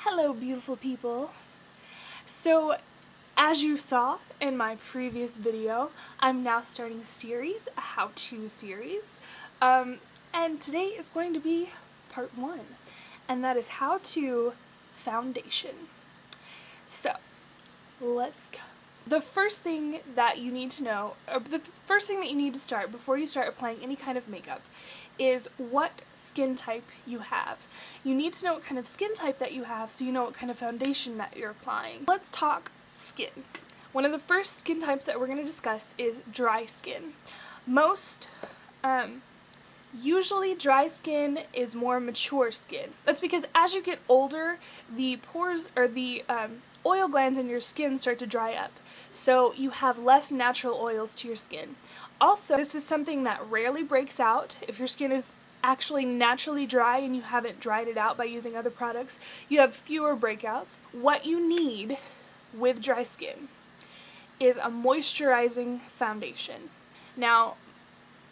Hello, beautiful people. So, as you saw in my previous video, I'm now starting a series, a how-to series, and today is going to be part 1, and that is how to foundation. So, let's go. The first thing that you need to know, or the first thing that you need to start before you start applying any kind of makeup is what skin type you have. You need to know what kind of skin type that you have so you know what kind of foundation that you're applying. Let's talk skin. One of the first skin types that we're going to discuss is dry skin. Usually dry skin is more mature skin. That's because as you get older, the pores or the oil glands in your skin start to dry up. So you have less natural oils to your skin. Also, this is something that rarely breaks out. If your skin is actually naturally dry and you haven't dried it out by using other products, you have fewer breakouts. What you need with dry skin is a moisturizing foundation. Now,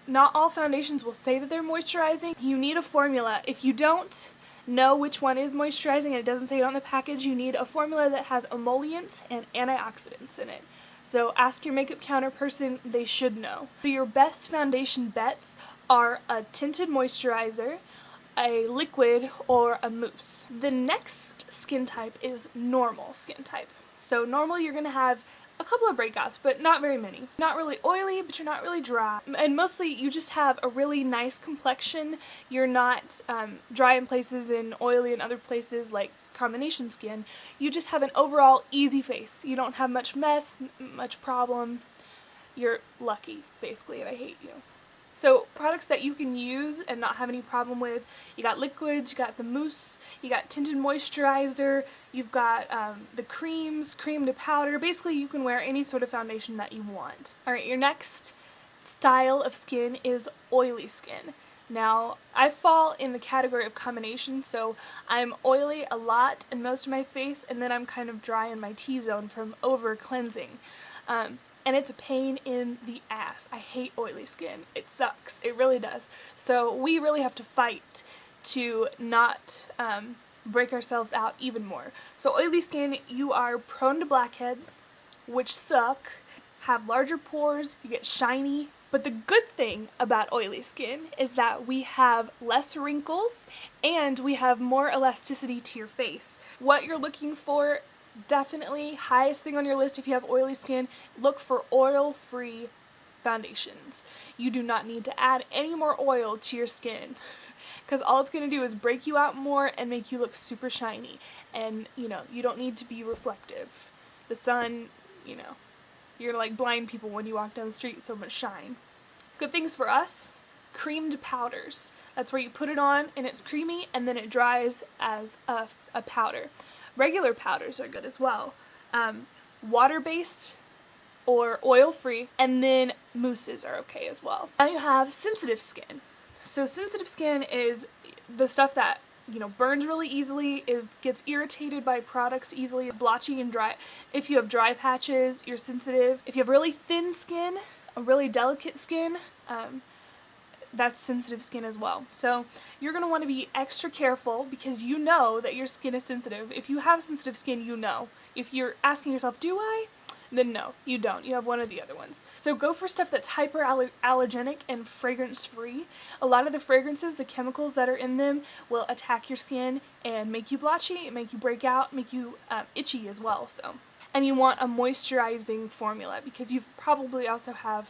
not all foundations will say that they're moisturizing. You need a formula. If you don't know which one is moisturizing and it doesn't say it on the package, you need a formula that has emollients and antioxidants in it. So ask your makeup counter person, they should know. So your best foundation bets are a tinted moisturizer, a liquid, or a mousse. The next skin type is normal skin type. So normal, you're going to have a couple of breakouts, but not very many. Not really oily, but you're not really dry. And mostly you just have a really nice complexion. You're not dry in places and oily in other places like combination skin. You just have an overall easy face. You don't have much mess, much problem. You're lucky, basically, and I hate you. So products that you can use and not have any problem with, you got liquids, you got the mousse, you got tinted moisturizer, you've got the creams, cream to powder. Basically you can wear any sort of foundation that you want. Alright, your next style of skin is oily skin. Now, I fall in the category of combination, so I'm oily a lot in most of my face, and then I'm kind of dry in my T-zone from over-cleansing. And it's a pain in the ass. I hate oily skin. It sucks. It really does. So we really have to fight to not break ourselves out even more. So oily skin, you are prone to blackheads, which suck, have larger pores, you get shiny. But the good thing about oily skin is that we have less wrinkles and we have more elasticity to your face. What you're looking for, definitely highest thing on your list if you have oily skin, look for oil-free foundations. You do not need to add any more oil to your skin because all it's going to do is break you out more and make you look super shiny. And, you don't need to be reflective. The sun, you're like blind people when you walk down the street, so much shine. Good things for us, creamed powders. That's where you put it on and it's creamy and then it dries as a powder. Regular powders are good as well. Water-based or oil-free, and then mousses are okay as well. Now you have sensitive skin. So sensitive skin is the stuff that burns really easily, gets irritated by products easily, blotchy and dry. If you have dry patches, you're sensitive. If you have really thin skin, a really delicate skin, that's sensitive skin as well. So you're going to want to be extra careful because you know that your skin is sensitive. If you have sensitive skin, you know. If you're asking yourself, do I? Then no, you don't. You have one of the other ones. So go for stuff that's hyperallergenic and fragrance-free. A lot of the fragrances, the chemicals that are in them, will attack your skin and make you blotchy, make you break out, make you itchy as well. And you want a moisturizing formula because you probably also have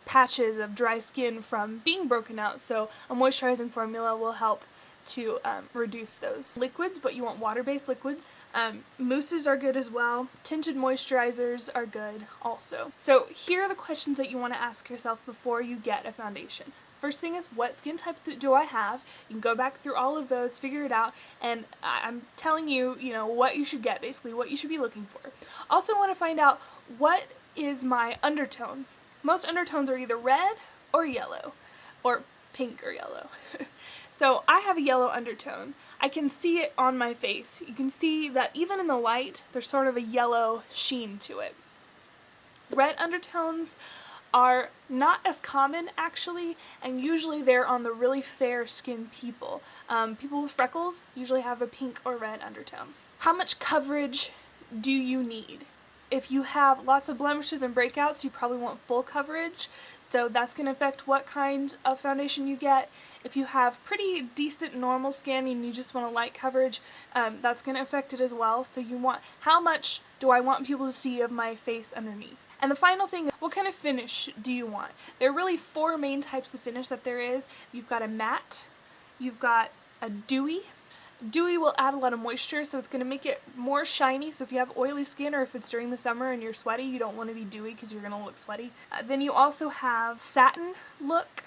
patches of dry skin from being broken out. So a moisturizing formula will help to reduce those liquids, but you want water-based liquids. Mousses are good as well. Tinted moisturizers are good also. So here are the questions that you want to ask yourself before you get a foundation. First thing is, what skin type do I have? You can go back through all of those, figure it out, and I'm telling you, what you should get, basically, what you should be looking for. Also want to find out, what is my undertone? Most undertones are either red or yellow, or pink or yellow. So I have a yellow undertone. I can see it on my face. You can see that even in the light, there's sort of a yellow sheen to it. Red undertones are not as common actually, and usually they're on the really fair skinned people. People with freckles usually have a pink or red undertone. How much coverage do you need? If you have lots of blemishes and breakouts, you probably want full coverage, so that's going to affect what kind of foundation you get. If you have pretty decent normal skin and you just want a light coverage, that's going to affect it as well. So you want, how much do I want people to see of my face underneath? And the final thing, what kind of finish do you want? There are really 4 main types of finish that there is. You've got a matte, you've got a dewy. Dewy will add a lot of moisture, so it's going to make it more shiny. So if you have oily skin, or if it's during the summer and you're sweaty, you don't want to be dewy because you're going to look sweaty. Then you also have satin look.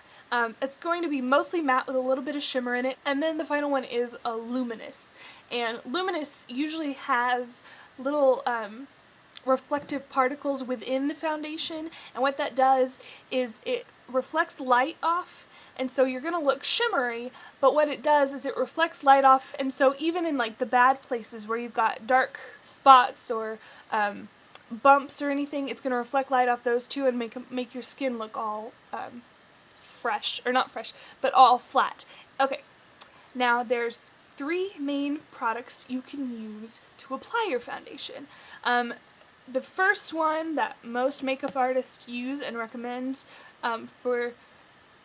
It's going to be mostly matte with a little bit of shimmer in it. And then the final one is a luminous. And luminous usually has little reflective particles within the foundation, and what that does is it reflects light off. And so you're going to look shimmery, but what it does is it reflects light off, and so even in like the bad places where you've got dark spots or bumps or anything, it's going to reflect light off those too and make your skin look all fresh, or not fresh, but all flat. Okay, now there's 3 main products you can use to apply your foundation. The first one that most makeup artists use and recommend for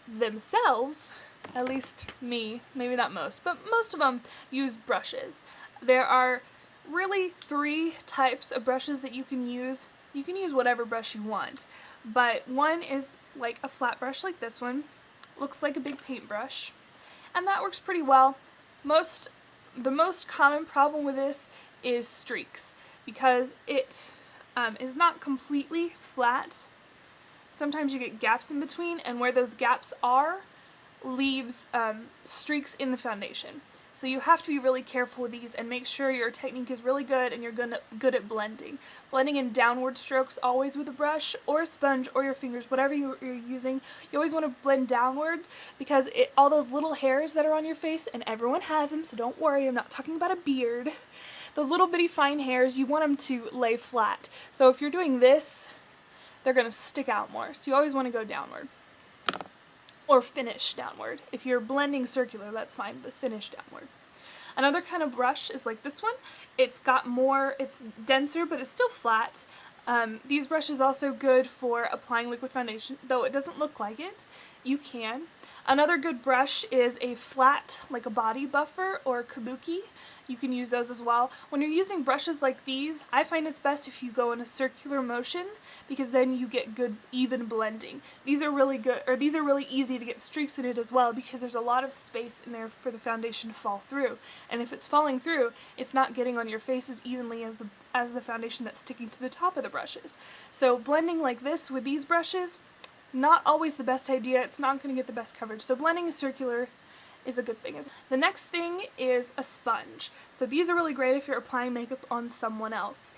themselves, at least me, maybe not most, but most of them use brushes. There are really 3 types of brushes that you can use. You can use whatever brush you want, but one is like a flat brush like this one, looks like a big paintbrush, and that works pretty well. The most common problem with this is streaks, because it is not completely flat. Sometimes you get gaps in between, and where those gaps are leaves streaks in the foundation. So you have to be really careful with these and make sure your technique is really good and you're good at blending. Blending in downward strokes always with a brush or a sponge or your fingers, whatever you're using. You always want to blend downward because all those little hairs that are on your face, and everyone has them, so don't worry, I'm not talking about a beard. Those little bitty fine hairs, you want them to lay flat. So if you're doing this, they're going to stick out more. So you always want to go downward. Or finish downward. If you're blending circular, that's fine, but finish downward. Another kind of brush is like this one. It's denser, but it's still flat. These brushes also good for applying liquid foundation, though it doesn't look like it. You can. Another good brush is a flat, like a body buffer or kabuki. You can use those as well. When you're using brushes like these, I find it's best if you go in a circular motion, because then you get good even blending. These are really good, or these are really easy to get streaks in it as well, because there's a lot of space in there for the foundation to fall through. And if it's falling through, it's not getting on your face as evenly as the foundation that's sticking to the top of the brushes. So blending like this with these brushes, not always the best idea. It's not going to get the best coverage. So blending a circular is a good thing. The next thing is a sponge. So these are really great if you're applying makeup on someone else.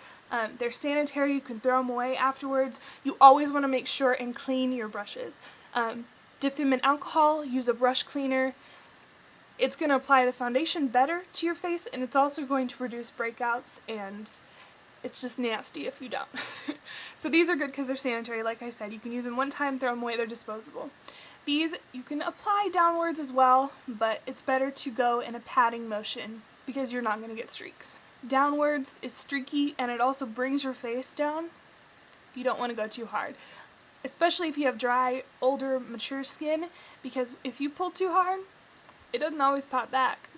They're sanitary, you can throw them away afterwards. You always want to make sure and clean your brushes. Dip them in alcohol, use a brush cleaner. It's going to apply the foundation better to your face, and it's also going to reduce breakouts, and it's just nasty if you don't. So these are good because they're sanitary, like I said. You can use them one time, throw them away, they're disposable. These you can apply downwards as well, but it's better to go in a patting motion because you're not going to get streaks. Downwards is streaky, and it also brings your face down. You don't want to go too hard, especially if you have dry, older, mature skin, because if you pull too hard, it doesn't always pop back.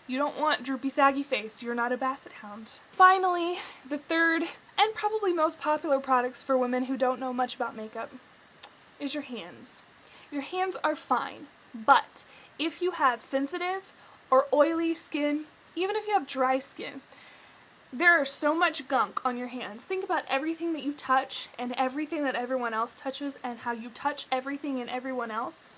You don't want droopy, saggy face. You're not a basset hound. Finally, the third and probably most popular products for women who don't know much about makeup is your hands. Your hands are fine, but if you have sensitive or oily skin, even if you have dry skin, there is so much gunk on your hands. Think about everything that you touch and everything that everyone else touches and how you touch everything and everyone else.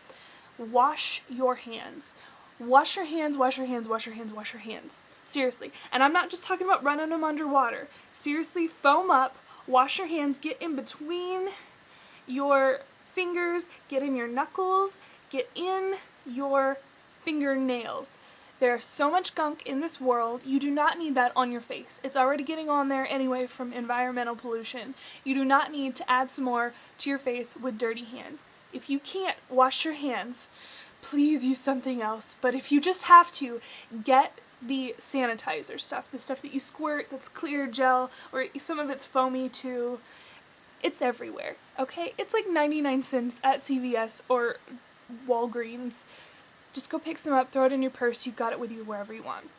Wash your hands. Wash your hands, wash your hands, wash your hands, wash your hands. Seriously. And I'm not just talking about running them under water. Seriously, foam up, wash your hands, get in between your fingers, get in your knuckles, get in your fingernails. There's so much gunk in this world, you do not need that on your face. It's already getting on there anyway from environmental pollution. You do not need to add some more to your face with dirty hands. If you can't wash your hands, please use something else. But if you just have to, get the sanitizer stuff, the stuff that you squirt that's clear gel, or some of it's foamy too. It's everywhere, okay? It's like 99 cents at CVS or Walgreens. Just go pick some up, throw it in your purse, you've got it with you wherever you want.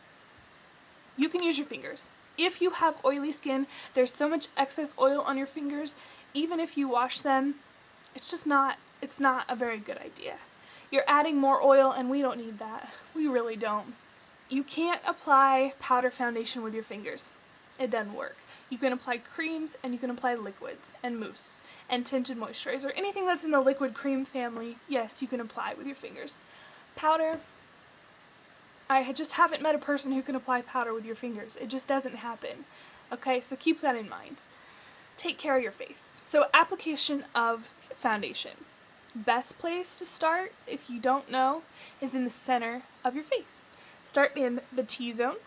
You can use your fingers. If you have oily skin, there's so much excess oil on your fingers, even if you wash them, it's not a very good idea. You're adding more oil and we don't need that. We really don't. You can't apply powder foundation with your fingers. It doesn't work. You can apply creams and you can apply liquids and mousse and tinted moisturizer. Anything that's in the liquid cream family, yes, you can apply with your fingers. Powder, I just haven't met a person who can apply powder with your fingers. It just doesn't happen. Okay, so keep that in mind. Take care of your face. So application of foundation. Best place to start, if you don't know, is in the center of your face. Start in the T-zone.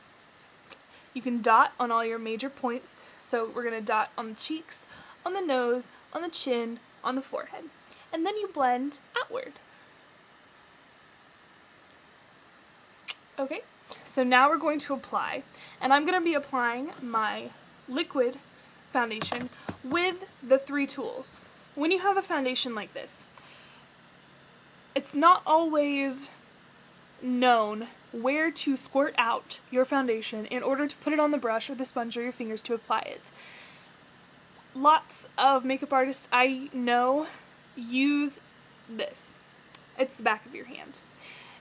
You can dot on all your major points. So we're going to dot on the cheeks, on the nose, on the chin, on the forehead. And then you blend outward. Okay, so now we're going to apply, and I'm going to be applying my liquid foundation with the 3 tools. When you have a foundation like this, it's not always known where to squirt out your foundation in order to put it on the brush or the sponge or your fingers to apply it. Lots of makeup artists I know use this. It's the back of your hand.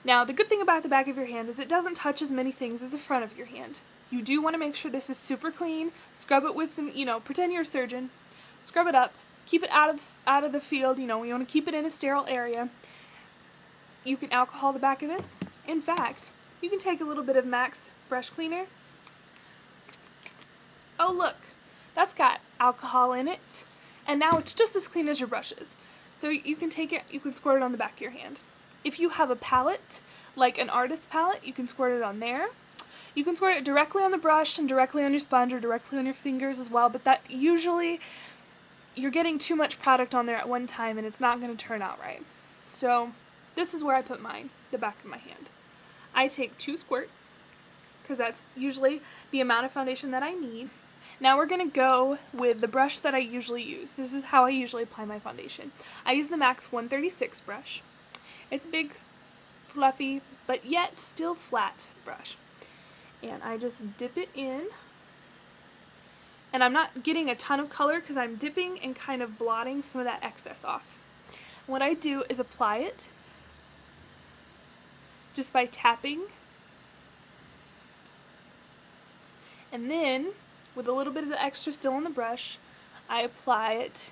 Now, the good thing about the back of your hand is it doesn't touch as many things as the front of your hand. You do want to make sure this is super clean. Scrub it with some, pretend you're a surgeon. Scrub it up. Keep it out of the field. We want to keep it in a sterile area. You can alcohol the back of this. In fact, you can take a little bit of MAC's brush cleaner. Oh, look. That's got alcohol in it. And now it's just as clean as your brushes. So you can take it, you can squirt it on the back of your hand. If you have a palette, like an artist palette, you can squirt it on there. You can squirt it directly on the brush and directly on your sponge or directly on your fingers as well, but that usually you're getting too much product on there at one time and it's not going to turn out right. So this is where I put mine, the back of my hand. I take 2 squirts, because that's usually the amount of foundation that I need. Now we're going to go with the brush that I usually use. This is how I usually apply my foundation. I use the MAC's 136 brush. It's big, fluffy, but yet still flat brush. And I just dip it in. And I'm not getting a ton of color because I'm dipping and kind of blotting some of that excess off. What I do is apply it just by tapping. And then, with a little bit of the extra still on the brush, I apply it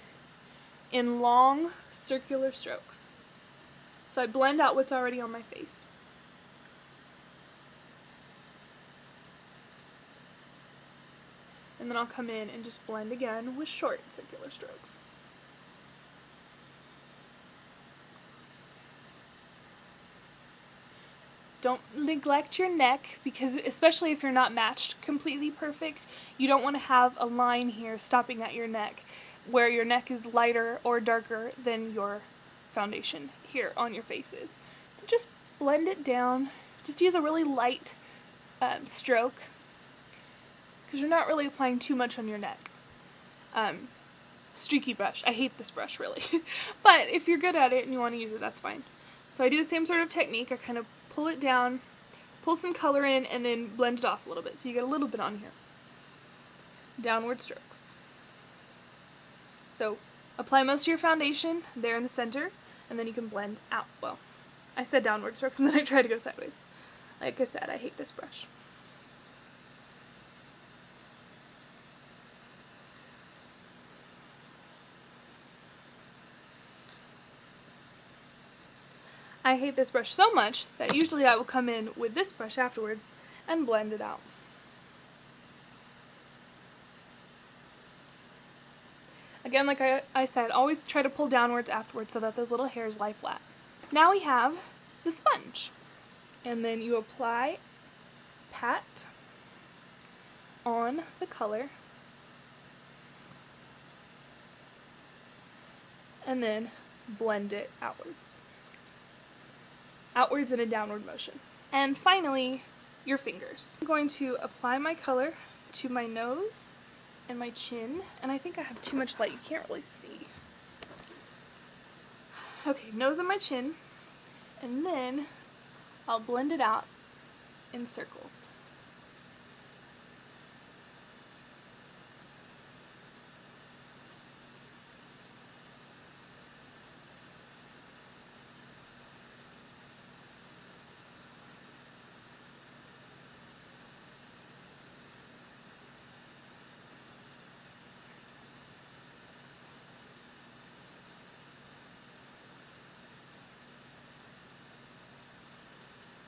in long circular strokes. So I blend out what's already on my face. And then I'll come in and just blend again with short circular strokes. Don't neglect your neck, because especially if you're not matched completely perfect, you don't want to have a line here stopping at your neck where your neck is lighter or darker than your foundation here on your faces. So just blend it down. Just use a really light stroke, because you're not really applying too much on your neck. Streaky brush. I hate this brush, really. But if you're good at it and you want to use it, that's fine. So I do the same sort of technique. I kind of pull it down, pull some color in, and then blend it off a little bit, so you get a little bit on here. Downward strokes. So apply most of your foundation there in the center, and then you can blend out. Well, I said downward strokes, and then I tried to go sideways. Like I said, I hate this brush. I hate this brush so much that usually I will come in with this brush afterwards and blend it out. Again, like I said, always try to pull downwards afterwards so that those little hairs lie flat. Now we have the sponge. And then you apply pat on the color, and then blend it outwards in a downward motion. And finally, your fingers. I'm going to apply my color to my nose and my chin, and I think I have too much light, you can't really see. Okay, nose and my chin, and then I'll blend it out in circles.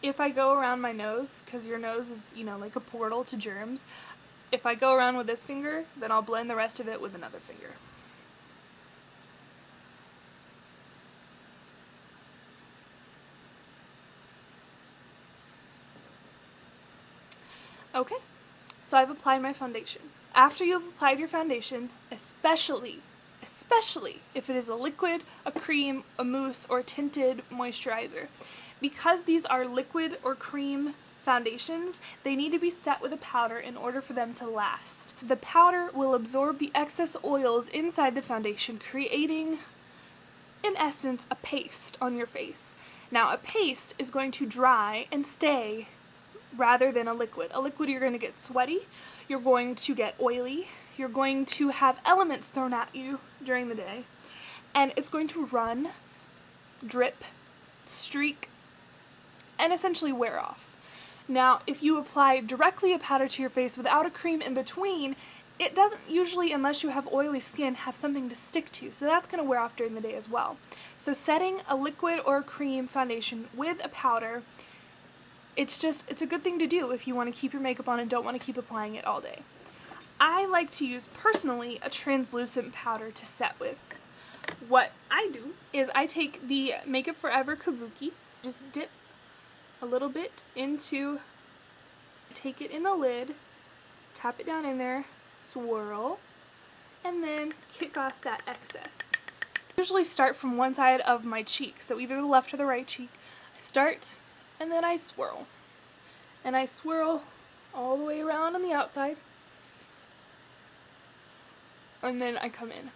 If I go around my nose, because your nose is, like a portal to germs, if I go around with this finger, then I'll blend the rest of it with another finger. Okay, so I've applied my foundation. After you've applied your foundation, especially if it is a liquid, a cream, a mousse, or a tinted moisturizer, because these are liquid or cream foundations, they need to be set with a powder in order for them to last. The powder will absorb the excess oils inside the foundation, creating, in essence, a paste on your face. Now, a paste is going to dry and stay rather than a liquid. A liquid, you're going to get sweaty, you're going to get oily, you're going to have elements thrown at you during the day, and it's going to run, drip, streak, and essentially wear off. Now, if you apply directly a powder to your face without a cream in between, it doesn't usually, unless you have oily skin, have something to stick to, so that's going to wear off during the day as well. So setting a liquid or a cream foundation with a powder, it's a good thing to do if you want to keep your makeup on and don't want to keep applying it all day. I like to use, personally, a translucent powder to set with. What I do is I take the Makeup Forever Kabuki, just dip a little bit into, take it in the lid, tap it down in there, swirl, and then kick off that excess. I usually start from one side of my cheek, so either the left or the right cheek. I start, and then I swirl. And I swirl all the way around on the outside, and then I come in.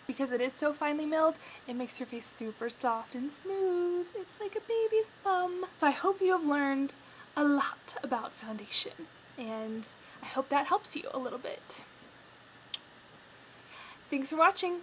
Because it is so finely milled, it makes your face super soft and smooth. It's like a baby's bum. So I hope you have learned a lot about foundation, and I hope that helps you a little bit. Thanks for watching.